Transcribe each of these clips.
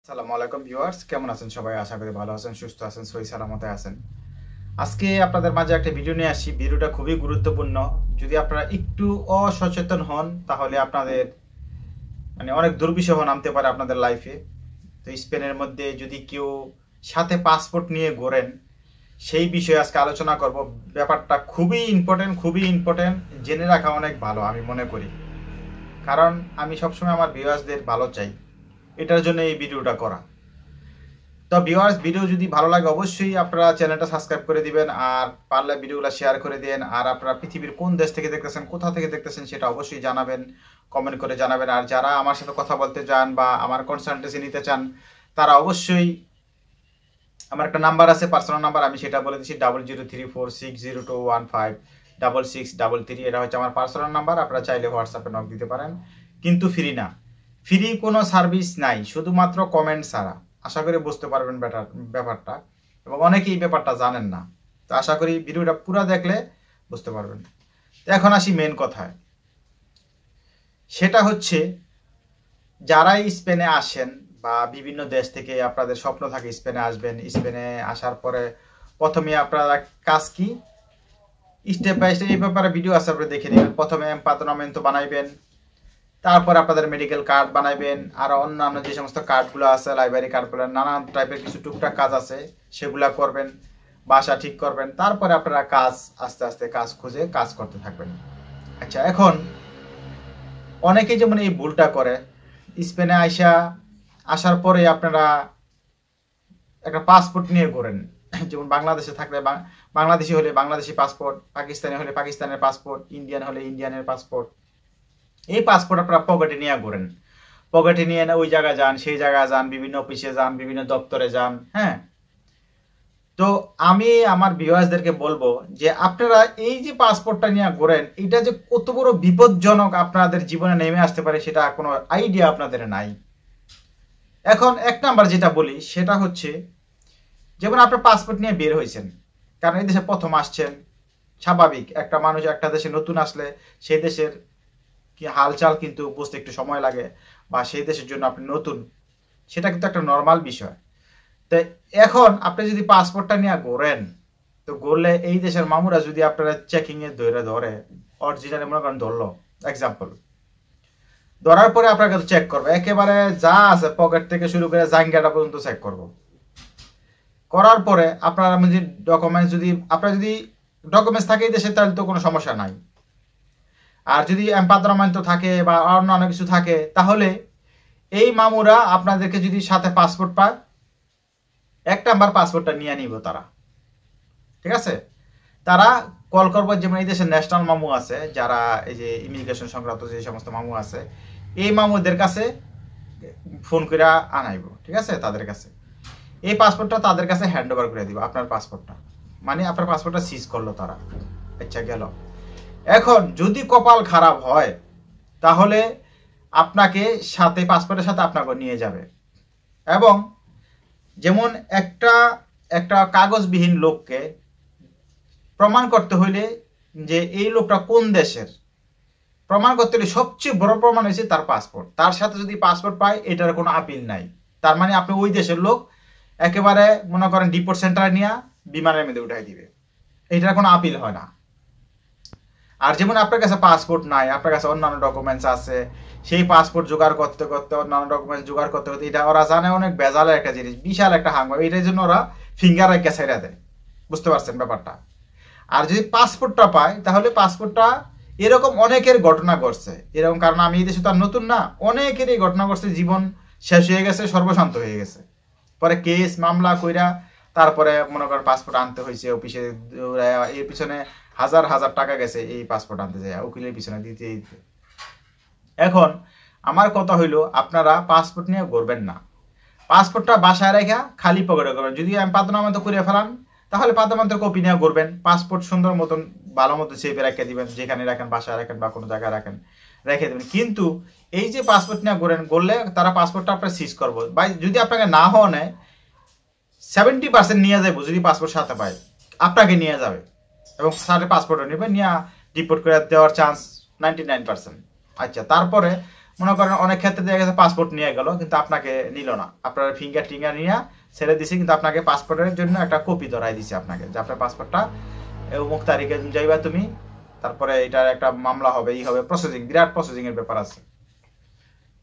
আসসালামু আলাইকুম ভিউয়ার্স, কেমন আছেন সবাই? আশা করি ভালো আছেন, সুস্থ আছেন, সহি সালামতে আছেন। আজকে আপনাদের মাঝে একটা ভিডিও নিয়ে আসি। ভিডিওটা খুবই গুরুত্বপূর্ণ। যদি আপনারা একটু অসচেতন হন তাহলে আপনাদের অনেক দুর্বিষহ নামতে পারে আপনাদের লাইফে। তো স্পেনের মধ্যে যদি কেউ সাথে পাসপোর্ট নিয়ে ঘোরেন, সেই বিষয়ে আজকে আলোচনা করব। ব্যাপারটা খুবই ইম্পর্টেন্ট, জেনে রাখা অনেক ভালো আমি মনে করি। কারণ আমি সবসময় আমার ভিউয়ার্সদের ভালো চাই, এটার জন্য এই ভিডিওটা করা। তো ভিউয়ার্স, ভিডিও যদি ভালো লাগে অবশ্যই আপনারা চ্যানেলটা সাবস্ক্রাইব করে দিবেন, আর পারলে ভিডিওগুলো শেয়ার করে দেন। আর আপনারা পৃথিবীর কোন দেশ থেকে দেখতেছেন, কোথা থেকে দেখতেছেন সেটা অবশ্যই জানাবেন, কমেন্ট করে জানাবেন। আর যারা আমার সাথে কথা বলতে চান বা আমার কনসালটেন্সি নিতে চান, তারা অবশ্যই আমার একটা নাম্বার আছে, পার্সোনাল নাম্বার, আমি সেটা বলে দিচ্ছি 003460215663। এটা হচ্ছে আমার পার্সোনাল নাম্বার। আপনারা চাইলে হোয়াটসঅ্যাপে নক দিতে পারেন, কিন্তু ফ্রি না। ফ্রি কোনো সার্ভিস নাই, শুধুমাত্র কমেন্ট ছাড়া। আশা করি বুঝতে পারবেন ব্যাপারটা, এবং অনেকেই এই ব্যাপারটা জানেন না। তো আশা করি ভিডিওটা পুরো দেখলে বুঝতে পারবেন। তো এখন আসি মেন কথায়। সেটা হচ্ছে, যারাই স্পেনে আসেন বা বিভিন্ন দেশ থেকে আপনাদের স্বপ্ন থাকে স্পেনে আসবেন, স্পেনে আসার পরে প্রথমে আপনারা কাজ কি, স্টেপ বাই স্টেপ এই ব্যাপারে ভিডিও আছে, আপনারা দেখে নেবেন। প্রথমে এমপাদ্রনামেন্টো বানাইবেন, তারপর আপনাদের মেডিকেল কার্ড বানাইবেন, আর অন্যান্য যে সমস্ত কার্ডগুলো আছে, লাইব্রেরি কার্ডগুলো, নানান টাইপের কিছু টুকটাক কাজ আছে, সেগুলা করবেন, বাসা ঠিক করবেন। তারপরে আপনারা কাজ আস্তে আস্তে কাজ খুঁজে কাজ করতে থাকবেন। আচ্ছা, এখন অনেকেই যেমন এই ভুলটা করে, স্পেনে আসার পরে আপনারা একটা পাসপোর্ট নিয়ে ঘোরেন। যেমন বাংলাদেশে থাকলে বাংলাদেশি হলে বাংলাদেশি পাসপোর্ট, পাকিস্তানি হলে পাকিস্তানের পাসপোর্ট, ইন্ডিয়ান হলে ইন্ডিয়ানের পাসপোর্ট। এই পাসপোর্ট আপনারা পকেটে নিয়ে ঘোরেন। পকেটে নিয়ে ওই জায়গায় যান, সেই জায়গায় যান, বিভিন্ন অফিসে যান, বিভিন্ন দপ্তরে যান। হ্যাঁ, তো আমি আমার ভিউয়ার্সদেরকে বলবো যে আপনারা এই যে পাসপোর্টটা নিয়ে ঘোরেন, এটা যে কত বড় বিপজ্জনক আপনাদের জীবনে নেমে আসতে পারে সেটা কোনো আইডিয়া আপনাদের নাই। এখন এক নাম্বার যেটা বলি সেটা হচ্ছে, যেমন আপনার পাসপোর্ট নিয়ে বের হয়েছেন, কারণ এই দেশে প্রথম আসছেন। স্বাভাবিক, একটা মানুষ একটা দেশে নতুন আসলে সেই দেশের কি হালচাল কিন্তু বুঝতে একটু সময় লাগে, বা সেই দেশের জন্য আপনি নতুন, সেটা কিন্তু একটা নর্মাল বিষয়। তো এখন আপনি যদি পাসপোর্টটা নিয়ে ঘোরেন, তো ঘুরলে এই দেশের মামুরা যদি আপনারা চেকিং এ ধরে অরিজিনাল মনে করেন ধরলো, এক্সাম্পল, ধরার পরে আপনাকে চেক করবে, একেবারে যা আছে পকেট থেকে শুরু করে জাঙ্গাটা পর্যন্ত চেক করবো। করার পরে আপনার যদি ডকুমেন্টস থাকে এই দেশে, তাহলে তো কোনো সমস্যা নাই। আর যদি এমপাদ্রনামেন্টো থাকে বা অন্যান্য কিছু থাকে, তাহলে এই মামুরা আপনাদেরকে যদি সাথে পাসপোর্ট পায়, এক নাম্বার পাসপোর্টটা নিয়ে নিব তারা। ঠিক আছে, তারা কল করবো, যেমন এই দেশের ন্যাশনাল মামু আছে, যারা এই যে ইমিগ্রেশন সংক্রান্ত যে সমস্ত মামু আছে, এই মামুদের কাছে ফোন করে আনাইব। ঠিক আছে, তাদের কাছে এই পাসপোর্টটা তাদের কাছে হ্যান্ড ওভার করে দিব। আপনার পাসপোর্টটা মানে আপনার পাসপোর্টটা সিজ করলো তারা। আচ্ছা, গেল। এখন যদি কপাল খারাপ হয়, তাহলে আপনাকে সাথে পাসপোর্টের সাথে আপনাকে নিয়ে যাবে। এবং যেমন একটা কাগজবিহীন লোককে প্রমাণ করতে হইলে যে এই লোকটা কোন দেশের, প্রমাণ করতে হলে সবচেয়ে বড় প্রমাণ হয়েছে তার পাসপোর্ট। তার সাথে যদি পাসপোর্ট পায়, এটার কোনো আপিল নাই। তার মানে আপনি ওই দেশের লোক, একেবারে মনে করেন ডিপোর্ট সেন্টারে নিয়ে বিমানের মধ্যে উঠাই দিবে, এটার কোনো আপিল হয় না। আর যেমন আপনার কাছে পাসপোর্ট নাই, আপনার কাছে অন্যান্য ডকুমেন্টস আছে, সেই পাসপোর্ট জোগাড় করতে করতে, অন্যান্য ডকুমেন্টস জোগাড় করতে করতে, এটা ওরা জানে অনেক বেজালের একটা জিনিস, বিশাল একটা হাঙ্গা। এটার জন্য ওরা ফিঙ্গার রেখে ছেড়ে দেয়। বুঝতে পারছেন ব্যাপারটা? আর যদি পাসপোর্টটা পায়, তাহলে পাসপোর্টটা, এরকম অনেকের ঘটনা ঘটছে এরকম, কারণ আমি এই দেশে তো আর নতুন না, অনেকেরই ঘটনা ঘটছে, জীবন শেষ হয়ে গেছে, সর্বশান্ত হয়ে গেছে, পরে কেস মামলা কইরা তারপরে মনে করেন পাসপোর্ট আনতে হয়েছে অফিসে। এর পিছনে হাজার হাজার টাকা গেছে এই পাসপোর্ট আনতে যায়, উকিলের পিছনে দিতে দিতে। এখন আমার কথা হইলো, আপনারা পাসপোর্ট নিয়ে ঘুরবেন না। পাসপোর্টটা বাসায় রেখা খালি পকেটে করবেন। যদি আমি পাদনামান্ত করে ফেলান, তাহলে পাদনামান্তের কপি নিয়ে ঘুরবেন। পাসপোর্ট সুন্দর মতন ভালো মতো চেপে রেখে দিবেন, যেখানে রাখেন, বাসায় রাখেন বা কোনো জায়গায় রাখেন, রেখে দেবেন। কিন্তু এই যে পাসপোর্ট নিয়ে ঘুরলে তারা পাসপোর্টটা আপনার সিজ করবো। বা যদি আপনাকে না হওয়া নেয়, 70% নিয়ে যাবো, যদি পাসপোর্ট সাথে পায় আপনাকে নিয়ে যাবে, এবং সাথে পাসপোর্টও নেবে, নিয়ে ডিপোর্ট করে দেওয়ার চান্স 99%। আচ্ছা, তারপরে মনে করেন অনেক ক্ষেত্রে দেখা গেছে পাসপোর্ট নিয়ে গেল কিন্তু আপনাকে নিল না, আপনার ফিঙ্গার টিঙ্গার নিয়ে ছেড়ে দিছে, কিন্তু আপনাকে পাসপোর্টের জন্য একটা কপি ধরাই দিছে আপনাকে যে আপনার পাসপোর্টটা অমুক তারিখে যাইবা তুমি, তারপরে এটার একটা মামলা হবে, এই হবে, প্রসেসিং, বিরাট প্রসেসিং এর ব্যাপার আছে।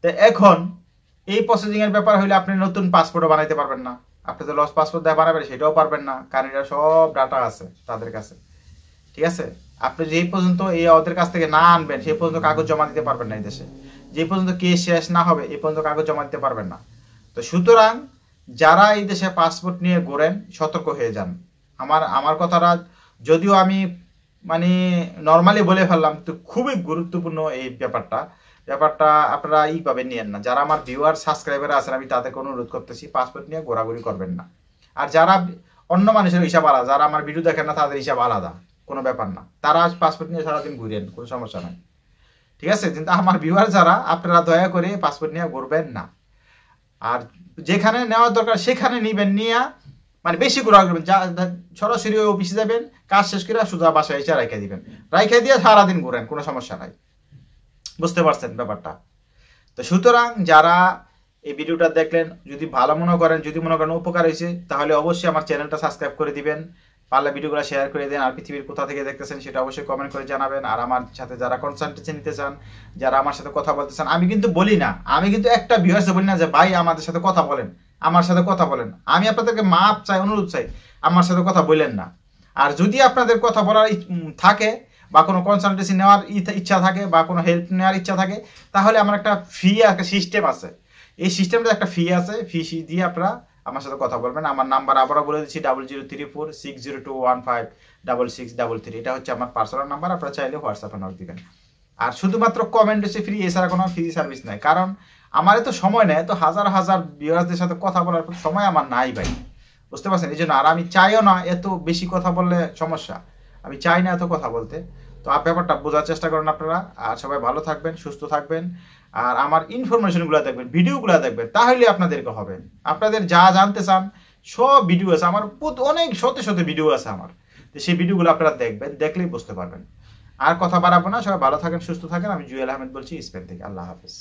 তো এখন এই প্রসেসিং এর ব্যাপার হইলে আপনি নতুন পাসপোর্টও বানাইতে পারবেন না, আপনি তো লস পাসপোর্ট দেওয়া বানাবেন সেটাও পারবেন না, কারণ এটা সব ডাটা আছে তাদের কাছে, ঠিক আছে। আপনি যেই পর্যন্ত এই ওদের কাছ থেকে না আনবেন সেই পর্যন্ত কাগজ জমা দিতে পারবেন না এই দেশে, যে পর্যন্ত কেস শেষ না হবে এই পর্যন্ত কাগজ জমা দিতে পারবেন না। তো সুতরাং যারা এই দেশে পাসপোর্ট নিয়ে ঘোরেন সতর্ক হয়ে যান। আমার কথাটা যদিও আমি মানে নর্মালি বলে ফেললাম, তো খুবই গুরুত্বপূর্ণ এই ব্যাপারটা আপনারা এইভাবে নিয়েন না। যারা আমার ভিউয়ার সাবস্ক্রাইবার আছেন আমি তাদেরকে অনুরোধ করতেছি পাসপোর্ট নিয়ে ঘোরাঘুরি করবেন না। আর যারা অন্য মানুষের হিসাব আলাদা, যারা আমার ভিডিও দেখেন না তাদের হিসাব আলাদা, কোনো ব্যাপার না, তারা পাসপোর্ট নিয়ে সারাদিন ঘুরেন, কোনো সমস্যা নাই, ঠিক আছে। কিন্তু আমার ভিউয়ার যারা, আপনারা দয়া করে পাসপোর্ট নিয়ে ঘুরবেন না। আর যেখানে নেওয়ার দরকার সেখানে নিবেন, নিয়ে মানে বেশি ঘোরা করবেন, সরাসরি ওই অফিসে যাবেন, কাজ শেষ করে সোজা বাসায় এসে রাইখা দিবেন, রাইখা দিয়ে সারাদিন ঘুরেন, কোনো সমস্যা নাই, বুঝতে পারছেন ব্যাপারটা। তো সুতরাং যারা এই ভিডিওটা দেখলেন, যদি ভালো মনে করেন, যদি মনে করেন উপকার হয়েছে, তাহলে অবশ্যই আমার চ্যানেলটা সাবস্ক্রাইব করে দিবেন, পারলে ভিডিওগুলো শেয়ার করে দেন। আর পৃথিবীর কোথা থেকে দেখতেছেন সেটা অবশ্যই কমেন্ট করে জানাবেন। আর আমার সাথে যারা কনসালটেন্সি নিতে চান, যারা আমার সাথে কথা বলতে চান, আমি কিন্তু বলি না, আমি কিন্তু একটা ভিউয়ার্সে বলি না যে ভাই আমাদের সাথে কথা বলেন, আমার সাথে কথা বলেন। আমি আপনাদেরকে মাপ চাই, অনুরোধ চাই, আমার সাথে কথা বললেন না। আর যদি আপনাদের কথা বলার থাকে বা কোনো কনসালটেন্সি নেওয়ার ইচ্ছা থাকে বা কোনো হেল্প নেওয়ার ইচ্ছা থাকে, তাহলে আমার একটা ফি, একটা সিস্টেম আছে, এই সিস্টেমটা একটা ফি আছে, ফি দিয়ে আপনারা আমার সাথে কথা বলবেন। আমার নাম্বার আবারও বলে দিচ্ছি 00346021566633, এটা হচ্ছে আমার পার্সোনাল নাম্বার, আপনারা চাইলে হোয়াটসঅ্যাপে নক দিবেন। আর শুধুমাত্র কমেন্ট হচ্ছে ফ্রি, এছাড়া কোনো ফ্রি সার্ভিস নাই, কারণ আমার তো সময় নেই, তো হাজার হাজার ভিউয়ারদের সাথে কথা বলার সময় আমার নাই ভাই, বুঝতে পারছেন। এই জন্য আর আমি চাইও না এত বেশি কথা বললে সমস্যা, আমি চাই না এত কথা বলতে। তো ব্যাপারটা বোঝার চেষ্টা করেন আপনারা। আর সবাই ভালো থাকবেন, সুস্থ থাকবেন, আর আমার ইনফরমেশনগুলো দেখবেন, ভিডিওগুলো দেখবেন, তাহলে আপনাদেরকে হবে। আপনাদের যা জানতে চান সব ভিডিও আছে আমার, অনেক শত শত ভিডিও আছে আমার, তো সেই ভিডিওগুলো আপনারা দেখবেন, দেখলেই বুঝতে পারবেন। আর কথা বাড়াবো না, সবাই ভালো থাকেন, সুস্থ থাকেন। আমি জুয়েল আহমেদ বলছি স্পেন থেকে। আল্লাহ হাফেজ।